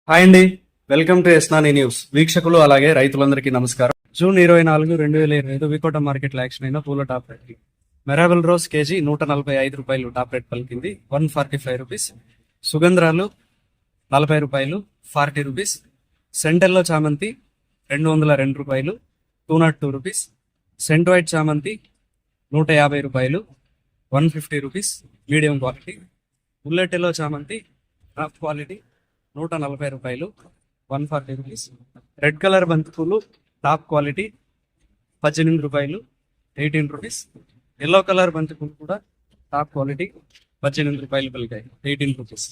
Hi అండి, welcome to ఎస్నాని news. వీక్షకులు అలాగే రైతులందరికీ నమస్కారం. జూన్ 24, 2025 వికోట మార్కెట్ లో యాక్షన్ అయిన పూల టాప్ రేట్. మెరాబెల్ రోజ్ కేజీ 145 రూపాయలు టాప్ రేట్ పలికింది, 145 రూపీస్. సుగంధ్రాలు 40 రూపాయలు, 40 రూపీస్. సెంటెల్లో చామంతి 202 రూపాయలు, 202 రూపీస్. సెంట్ వైట్ చామంతి 150 రూపాయలు, 150 rupees medium quality. Bullet yellow చామంతి టాప్ క్వాలిటీ 140 రూపాయలు, 140 రూపీస్. రెడ్ కలర్ బంతిపూలు టాప్ క్వాలిటీ 18 రూపాయలు, 18 రూపీస్. ఎల్లో కలర్ బంతిపూలు కూడా టాప్ క్వాలిటీ 18 రూపాయలు పలికాయి, 18 రూపీస్.